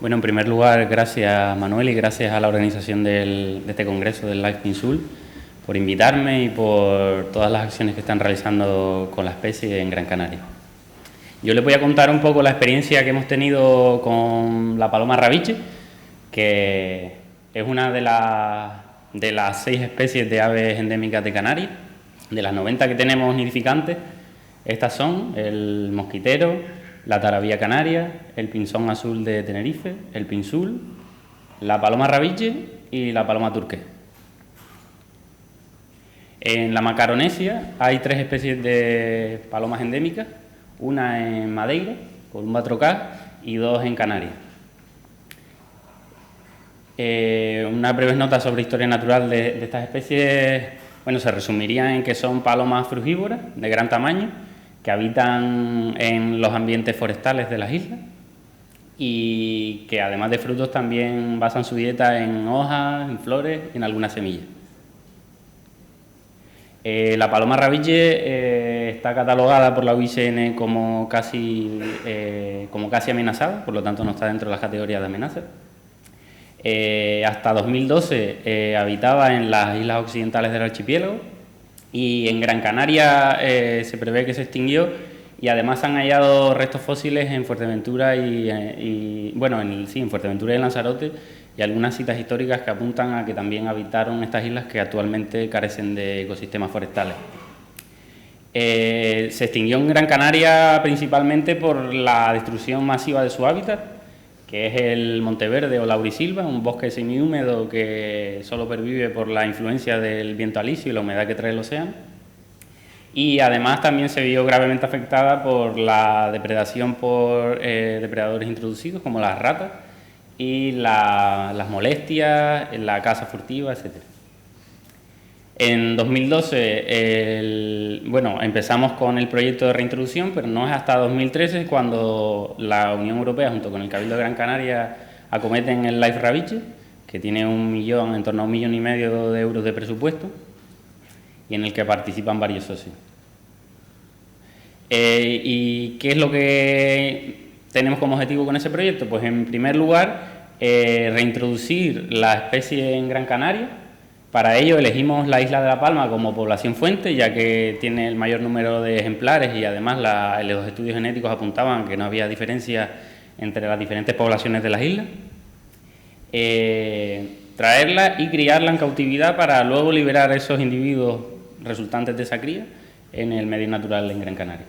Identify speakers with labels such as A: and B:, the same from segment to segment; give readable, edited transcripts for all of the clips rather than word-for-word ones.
A: Bueno, en primer lugar, gracias Manuel y gracias a la organización de este congreso del Life Pinsul por invitarme y por todas las acciones que están realizando con la especie en Gran Canaria. Yo les voy a contar un poco la experiencia que hemos tenido con la paloma rabiche, que es una de las 6 especies de aves endémicas de Canarias. De las 90 que tenemos nidificantes, estas son el mosquitero, la tarabía canaria, el pinzón azul de Tenerife, el pinsul, la paloma rabiche y la paloma turqué. En la Macaronesia hay 3 especies de palomas endémicas, una en Madeira, Columba trocaz, y 2 en Canarias. Una breve nota sobre historia natural de estas especies, bueno, se resumiría en que son palomas frugívoras de gran tamaño, que habitan en los ambientes forestales de las islas y que además de frutos también basan su dieta en hojas, en flores y en algunas semillas. La paloma rabiche está catalogada por la UICN como casi amenazada, por lo tanto no está dentro de las categorías de amenaza. Hasta 2012 habitaba en las islas occidentales del archipiélago y en Gran Canaria se prevé que se extinguió, y además han hallado restos fósiles en Fuerteventura en Fuerteventura y en Lanzarote, y algunas citas históricas que apuntan a que también habitaron estas islas que actualmente carecen de ecosistemas forestales. Se extinguió en Gran Canaria principalmente por la destrucción masiva de su hábitat, que es el monteverde o laurisilva, un bosque semihúmedo que solo pervive por la influencia del viento alisio y la humedad que trae el océano. Y además también se vio gravemente afectada por la depredación por depredadores introducidos como las ratas y las molestias, la caza furtiva, etc. En 2012 empezamos con el proyecto de reintroducción, pero no es hasta 2013 cuando la Unión Europea junto con el Cabildo de Gran Canaria acometen el Life Rabiche, que tiene en torno a 1,5 millones de euros de presupuesto y en el que participan varios socios. ¿Y qué es lo que tenemos como objetivo con ese proyecto? Pues en primer lugar, reintroducir la especie en Gran Canaria. Para ello elegimos la isla de La Palma como población fuente, ya que tiene el mayor número de ejemplares y además los estudios genéticos apuntaban que no había diferencia entre las diferentes poblaciones de las islas. Traerla y criarla en cautividad para luego liberar esos individuos resultantes de esa cría en el medio natural en Gran Canaria.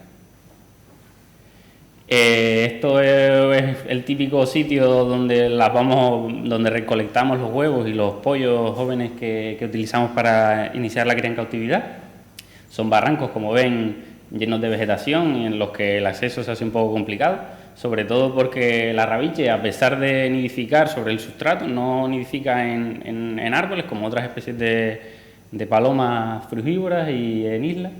A: Esto es el típico sitio donde recolectamos los huevos y los pollos jóvenes que utilizamos para iniciar la cría en cautividad. Son barrancos, como ven, llenos de vegetación y en los que el acceso se hace un poco complicado, sobre todo porque la rabiche, a pesar de nidificar sobre el sustrato, no nidifica en árboles como otras especies de palomas frugívoras y en islas.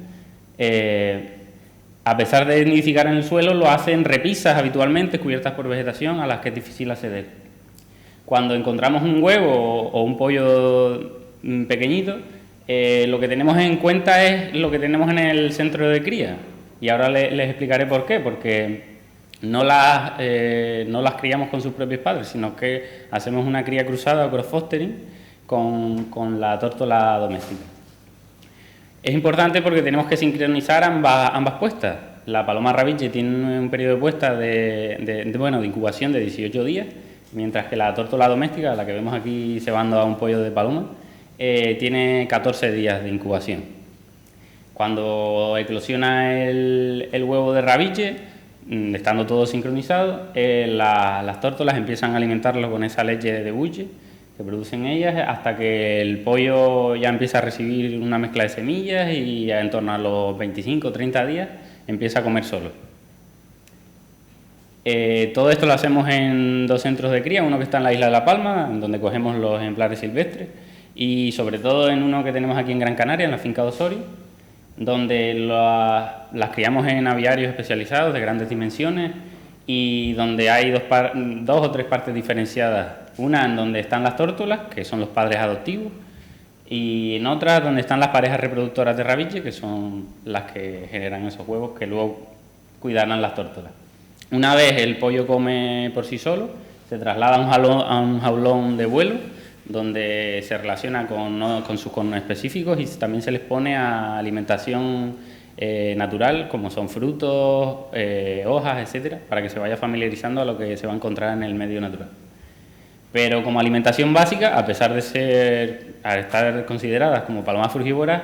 A: A pesar de nidificar en el suelo, lo hace en repisas habitualmente, cubiertas por vegetación, a las que es difícil acceder. Cuando encontramos un huevo o un pollo pequeño, lo que tenemos en cuenta es lo que tenemos en el centro de cría. Y ahora les explicaré por qué. Porque no las criamos con sus propios padres, sino que hacemos una cría cruzada o cross-fostering con la tórtola doméstica. Es importante porque tenemos que sincronizar ambas puestas. La paloma rabiche tiene un periodo de puesta de incubación de 18 días, mientras que la tórtola doméstica, la que vemos aquí cebando a un pollo de paloma, tiene 14 días de incubación. Cuando eclosiona el huevo de rabiche, estando todo sincronizado, las tórtolas empiezan a alimentarlo con esa leche de buche que producen ellas, hasta que el pollo ya empieza a recibir una mezcla de semillas y en torno a los 25 o 30 días empieza a comer solo. Todo esto lo hacemos en 2 centros de cría, uno que está en la isla de La Palma, donde cogemos los ejemplares silvestres, y sobre todo en uno que tenemos aquí en Gran Canaria, en la finca de Osorio, donde las criamos en aviarios especializados de grandes dimensiones y donde hay 2 o 3 partes diferenciadas. Una en donde están las tórtolas, que son los padres adoptivos, y en otra donde están las parejas reproductoras de rabiche, que son las que generan esos huevos que luego cuidarán las tórtolas. Una vez el pollo come por sí solo, se traslada a un jaulón de vuelo, donde se relaciona con sus conespecíficos y también se les pone a alimentación natural, como son frutos, hojas, etcétera, para que se vaya familiarizando a lo que se va a encontrar en el medio natural. Pero como alimentación básica, a pesar de estar consideradas como palomas frugívoras,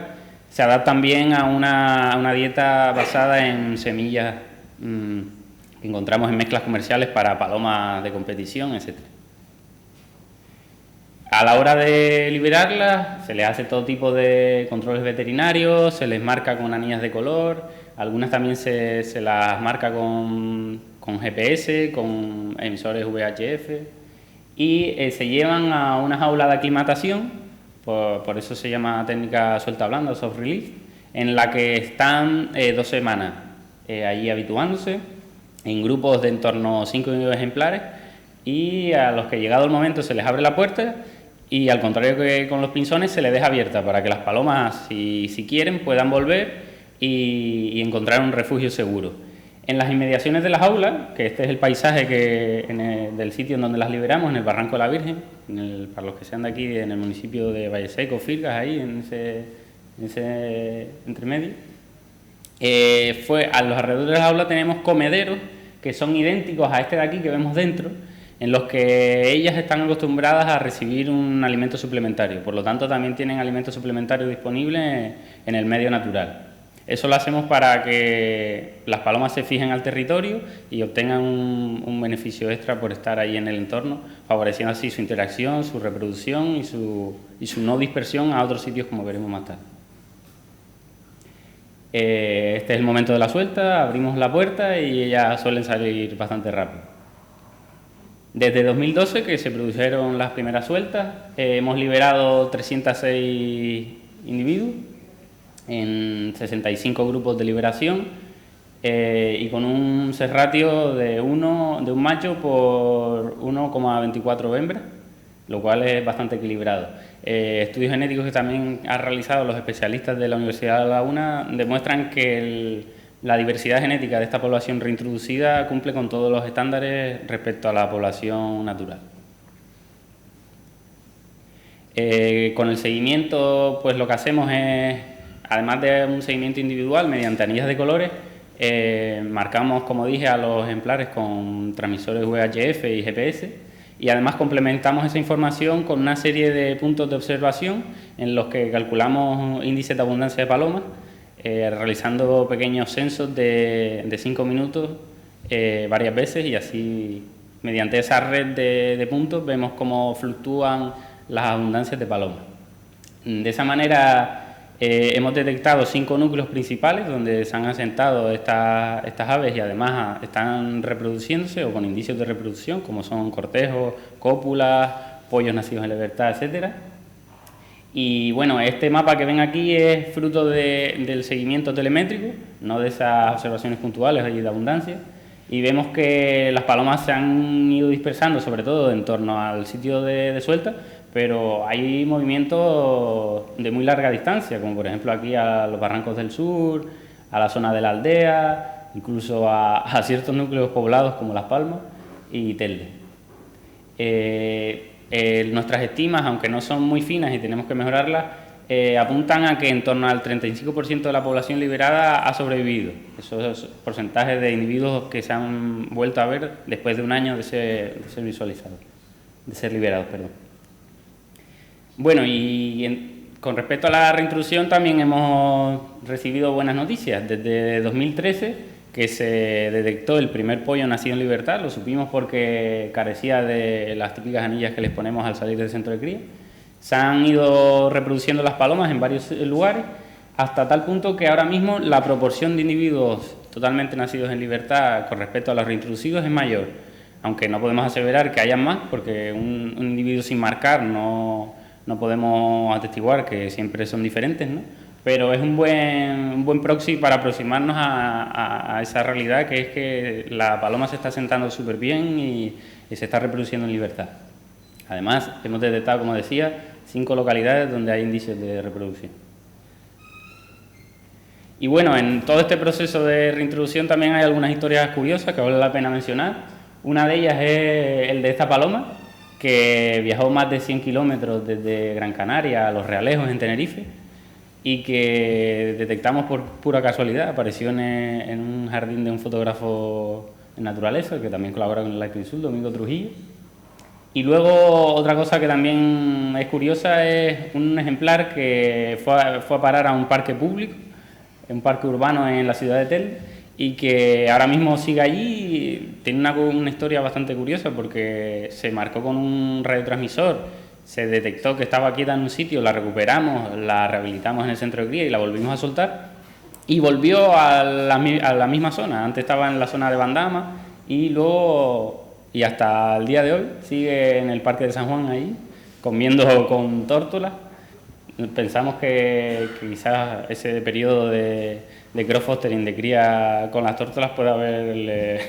A: se adaptan bien a una dieta basada en semillas que encontramos en mezclas comerciales para palomas de competición, etc. A la hora de liberarlas, se les hace todo tipo de controles veterinarios, se les marca con anillas de color, algunas también se las marca con GPS, con emisores VHF, y se llevan a una jaula de aclimatación, por eso se llama técnica suelta blanda, soft release, en la que están 2 semanas allí habituándose, en grupos de en torno a 5 ejemplares, y a los que llegado el momento se les abre la puerta y, al contrario que con los pinzones, se les deja abierta para que las palomas, si quieren, puedan volver y encontrar un refugio seguro. En las inmediaciones de la jaula, que este es el paisaje del sitio en donde las liberamos, en el Barranco de la Virgen, para los que sean de aquí, en el municipio de Valleseco, Firgas, ahí en ese entremedio, a los alrededores de la jaula tenemos comederos que son idénticos a este de aquí que vemos dentro, en los que ellas están acostumbradas a recibir un alimento suplementario, por lo tanto también tienen alimento suplementario disponible en el medio natural. Eso lo hacemos para que las palomas se fijen al territorio y obtengan un beneficio extra por estar ahí en el entorno, favoreciendo así su interacción, su reproducción y su no dispersión a otros sitios, como veremos más tarde. Este es el momento de la suelta, abrimos la puerta y ellas suelen salir bastante rápido. Desde 2012, que se produjeron las primeras sueltas, hemos liberado 306 individuos en 65 grupos de liberación y con un set ratio de un macho por 1,24 hembras, lo cual es bastante equilibrado. Estudios genéticos que también han realizado los especialistas de la Universidad de La Laguna demuestran que la diversidad genética de esta población reintroducida cumple con todos los estándares respecto a la población natural. Con el seguimiento, pues lo que hacemos es, además de un seguimiento individual mediante anillas de colores, marcamos, como dije, a los ejemplares con transmisores VHF y GPS, y además complementamos esa información con una serie de puntos de observación en los que calculamos índices de abundancia de palomas, realizando pequeños censos de 5 minutos varias veces, y así, mediante esa red de puntos, vemos cómo fluctúan las abundancias de palomas. De esa manera hemos detectado 5 núcleos principales donde se han asentado estas aves y además están reproduciéndose o con indicios de reproducción, como son cortejos, cópulas, pollos nacidos en libertad, etcétera. Y bueno, este mapa que ven aquí es fruto del seguimiento telemétrico, no de esas observaciones puntuales y de abundancia. Y vemos que las palomas se han ido dispersando, sobre todo en torno al sitio de suelta, pero hay movimientos de muy larga distancia, como por ejemplo aquí a los barrancos del sur, a la zona de la aldea, incluso a ciertos núcleos poblados como Las Palmas y Telde. Nuestras estimas, aunque no son muy finas y tenemos que mejorarlas, apuntan a que en torno al 35% de la población liberada ha sobrevivido. Esos porcentajes de individuos que se han vuelto a ver después de un año de ser visualizados, de ser liberados, perdón. Bueno, con respecto a la reintroducción también hemos recibido buenas noticias. Desde 2013, que se detectó el primer pollo nacido en libertad, lo supimos porque carecía de las típicas anillas que les ponemos al salir del centro de cría. Se han ido reproduciendo las palomas en varios lugares, hasta tal punto que ahora mismo la proporción de individuos totalmente nacidos en libertad con respecto a los reintroducidos es mayor, aunque no podemos aseverar que haya más, porque un individuo sin marcar no podemos atestiguar que siempre son diferentes, ¿no? Pero es un buen proxy para aproximarnos a esa realidad, que es que la paloma se está asentando súper bien y se está reproduciendo en libertad. Además, hemos detectado, como decía, 5 localidades donde hay indicios de reproducción. Y bueno, en todo este proceso de reintroducción también hay algunas historias curiosas que vale la pena mencionar. Una de ellas es el de esta paloma, que viajó más de 100 kilómetros desde Gran Canaria a Los Realejos, en Tenerife, y que detectamos por pura casualidad. Apareció en un jardín de un fotógrafo en naturaleza, que también colabora con el Life Sul, Domingo Trujillo. Y luego otra cosa que también es curiosa es un ejemplar que fue a parar a un parque público, un parque urbano en la ciudad de Tel, y que ahora mismo sigue allí. Tiene una historia bastante curiosa porque se marcó con un radiotransmisor, se detectó que estaba quieta en un sitio, la recuperamos, la rehabilitamos en el centro de cría y la volvimos a soltar, y volvió a la misma zona. Antes estaba en la zona de Bandama y luego, y hasta el día de hoy, sigue en el Parque de San Juan ahí, comiendo con tórtolas. Pensamos que quizás ese periodo de crowdfostering, de cría con las tórtolas, puede haberle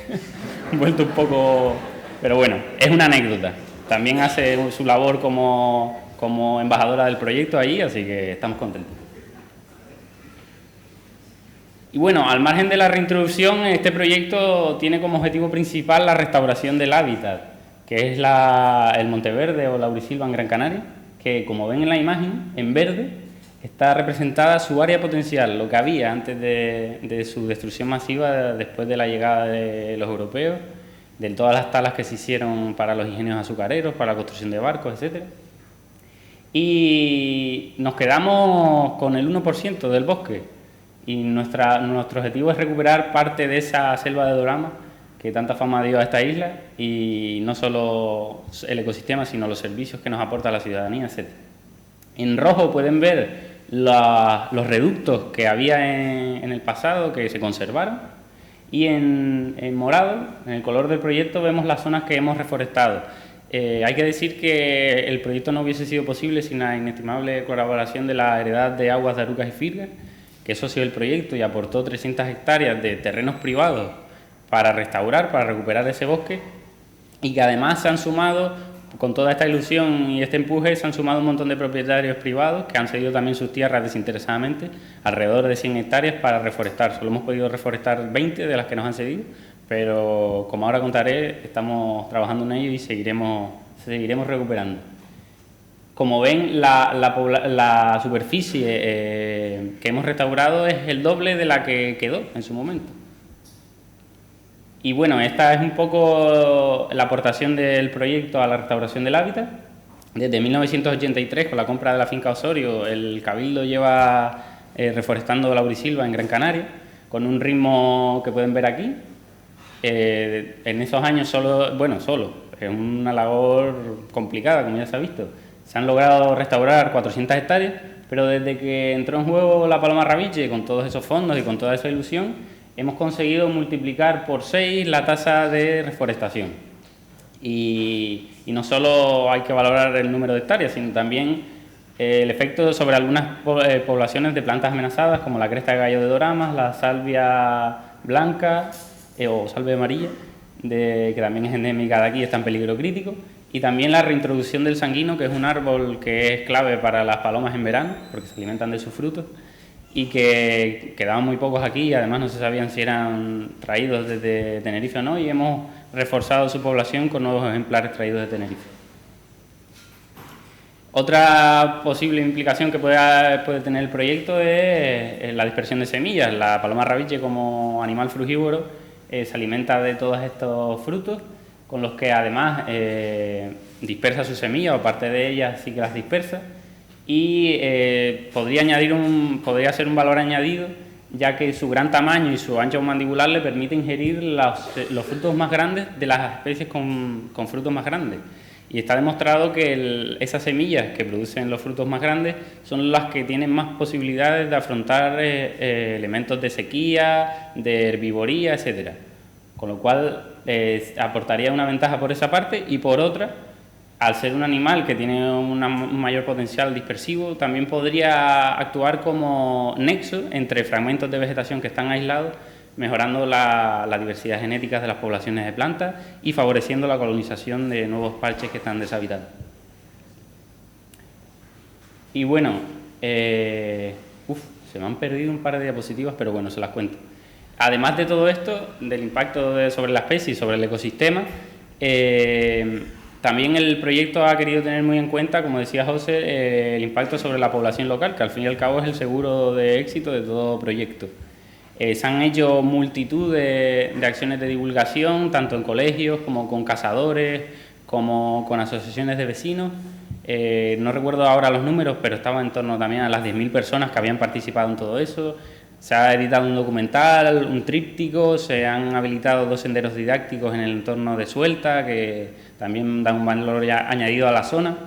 A: vuelto un poco... Pero bueno, es una anécdota. También hace su labor como embajadora del proyecto ahí, así que estamos contentos. Y bueno, al margen de la reintroducción, este proyecto tiene como objetivo principal la restauración del hábitat, que es el Monteverde o Laurisilva en Gran Canaria, que, como ven en la imagen, en verde, está representada su área potencial, lo que había antes de su destrucción masiva después de la llegada de los europeos, de todas las talas que se hicieron para los ingenios azucareros, para la construcción de barcos, etc. Y nos quedamos con el 1% del bosque, y nuestro objetivo es recuperar parte de esa selva de dorama que tanta fama dio a esta isla, y no solo el ecosistema, sino los servicios que nos aporta la ciudadanía, etc. En rojo pueden ver los reductos que había en el pasado, que se conservaron, y en morado, en el color del proyecto, vemos las zonas que hemos reforestado. Hay que decir que el proyecto no hubiese sido posible sin la inestimable colaboración de la Heredad de Aguas de Arucas y Firgas, que es socio del proyecto y aportó 300 hectáreas de terrenos privados para restaurar, para recuperar ese bosque, y que además se han sumado, con toda esta ilusión y este empuje, se han sumado un montón de propietarios privados que han cedido también sus tierras desinteresadamente, alrededor de 100 hectáreas para reforestar. Solo hemos podido reforestar 20 de las que nos han cedido, pero como ahora contaré, estamos trabajando en ello y seguiremos recuperando. Como ven, la superficie que hemos restaurado es el doble de la que quedó en su momento. Y bueno, esta es un poco la aportación del proyecto a la restauración del hábitat. Desde 1983, con la compra de la finca Osorio, el Cabildo lleva reforestando Laurisilva en Gran Canaria, con un ritmo que pueden ver aquí. En esos años es una labor complicada, como ya se ha visto. Se han logrado restaurar 400 hectáreas, pero desde que entró en juego la paloma rabiche, con todos esos fondos y con toda esa ilusión, hemos conseguido multiplicar por 6 la tasa de reforestación. Y no solo hay que valorar el número de hectáreas, sino también el efecto sobre algunas poblaciones de plantas amenazadas, como la cresta de gallo de doramas, la salvia blanca o salvia amarilla, que también es endémica de aquí y está en peligro crítico. Y también la reintroducción del sanguino, que es un árbol que es clave para las palomas en verano, porque se alimentan de sus frutos, y que quedaban muy pocos aquí, y además no se sabían si eran traídos desde Tenerife o no, y hemos reforzado su población con nuevos ejemplares traídos de Tenerife. Otra posible implicación que puede tener el proyecto es la dispersión de semillas. La paloma rabiche, como animal frugívoro, se alimenta de todos estos frutos, con los que además dispersa sus semillas, o parte de ellas sí que las dispersa, y podría ser un valor añadido, ya que su gran tamaño y su ancho mandibular le permite ingerir los frutos más grandes de las especies con frutos más grandes. Y está demostrado que esas semillas que producen los frutos más grandes son las que tienen más posibilidades de afrontar elementos de sequía, de herbivoría, etcétera. Con lo cual aportaría una ventaja por esa parte, y por otra, al ser un animal que tiene un mayor potencial dispersivo, también podría actuar como nexo entre fragmentos de vegetación que están aislados, mejorando la diversidad genética de las poblaciones de plantas y favoreciendo la colonización de nuevos parches que están deshabitados. Y bueno, se me han perdido un par de diapositivas, pero bueno, se las cuento. Además de todo esto, del impacto sobre la especie y sobre el ecosistema, también el proyecto ha querido tener muy en cuenta, como decía José, el impacto sobre la población local, que al fin y al cabo es el seguro de éxito de todo proyecto. Se han hecho multitud de acciones de divulgación, tanto en colegios como con cazadores, como con asociaciones de vecinos. No recuerdo ahora los números, pero estaba en torno también a las 10.000 personas que habían participado en todo eso. Se ha editado un documental, un tríptico, se han habilitado 2 senderos didácticos en el entorno de Suelta, que también dan un valor añadido a la zona,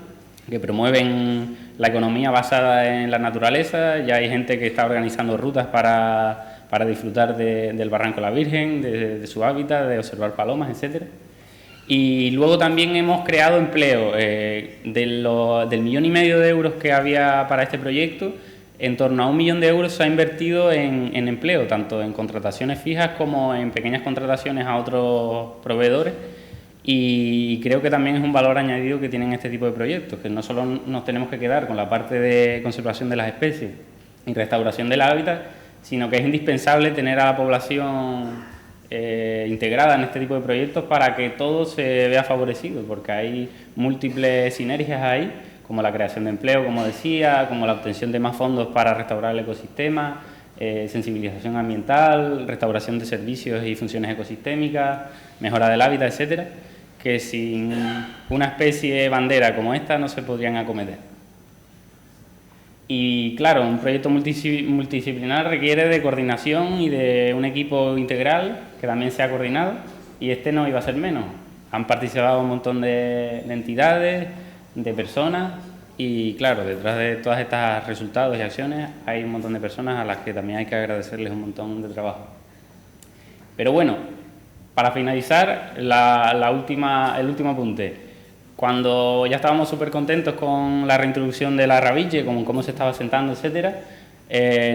A: que promueven la economía basada en la naturaleza. Ya hay gente que está organizando rutas para disfrutar del Barranco la Virgen, de su hábitat, de observar palomas, etcétera. Y luego también hemos creado empleo. Del 1,5 millón de euros que había para este proyecto, en torno a 1 millón de euros se ha invertido en empleo, tanto en contrataciones fijas como en pequeñas contrataciones a otros proveedores. Y creo que también es un valor añadido que tienen este tipo de proyectos, que no solo nos tenemos que quedar con la parte de conservación de las especies y restauración del hábitat, sino que es indispensable tener a la población integrada en este tipo de proyectos para que todo se vea favorecido, porque hay múltiples sinergias ahí, como la creación de empleo, como decía, como la obtención de más fondos para restaurar el ecosistema, sensibilización ambiental, restauración de servicios y funciones ecosistémicas, mejora del hábitat, etcétera, que sin una especie bandera como esta no se podrían acometer. Y claro, un proyecto multidisciplinar requiere de coordinación y de un equipo integral que también sea coordinado, y este no iba a ser menos. Han participado un montón de entidades, de personas, y claro, detrás de todos estos resultados y acciones hay un montón de personas a las que también hay que agradecerles un montón de trabajo. Pero bueno, para finalizar, el último apunte. Cuando ya estábamos súper contentos con la reintroducción de la rabille, con cómo se estaba asentando, etcétera,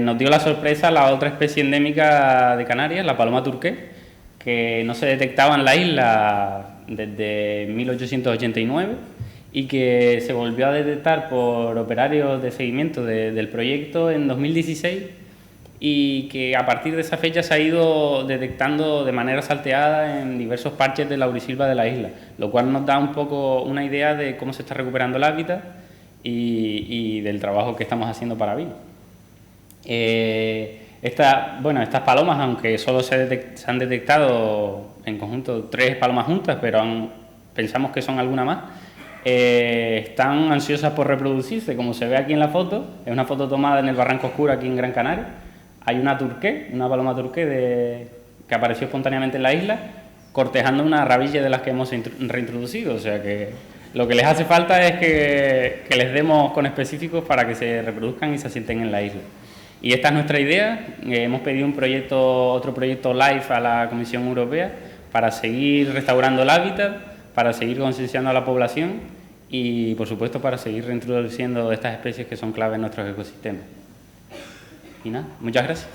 A: nos dio la sorpresa la otra especie endémica de Canarias, la paloma turqué, que no se detectaba en la isla desde 1889 y que se volvió a detectar por operarios de seguimiento del proyecto en 2016, y que a partir de esa fecha se ha ido detectando de manera salteada en diversos parches de laurisilva de la isla, lo cual nos da un poco una idea de cómo se está recuperando el hábitat y del trabajo que estamos haciendo para vivir. Estas palomas, aunque solo se han detectado en conjunto 3 palomas juntas, pero pensamos que son alguna más, están ansiosas por reproducirse, como se ve aquí en la foto. Es una foto tomada en el Barranco Oscuro, aquí en Gran Canaria. Hay una turqué, una paloma turqué que apareció espontáneamente en la isla, cortejando una rabille de las que hemos reintroducido. O sea que lo que les hace falta es que les demos con específicos para que se reproduzcan y se asienten en la isla. Y esta es nuestra idea. Hemos pedido otro proyecto LIFE a la Comisión Europea para seguir restaurando el hábitat, para seguir concienciando a la población y, por supuesto, para seguir reintroduciendo estas especies que son clave en nuestros ecosistemas. Y nada, muchas gracias.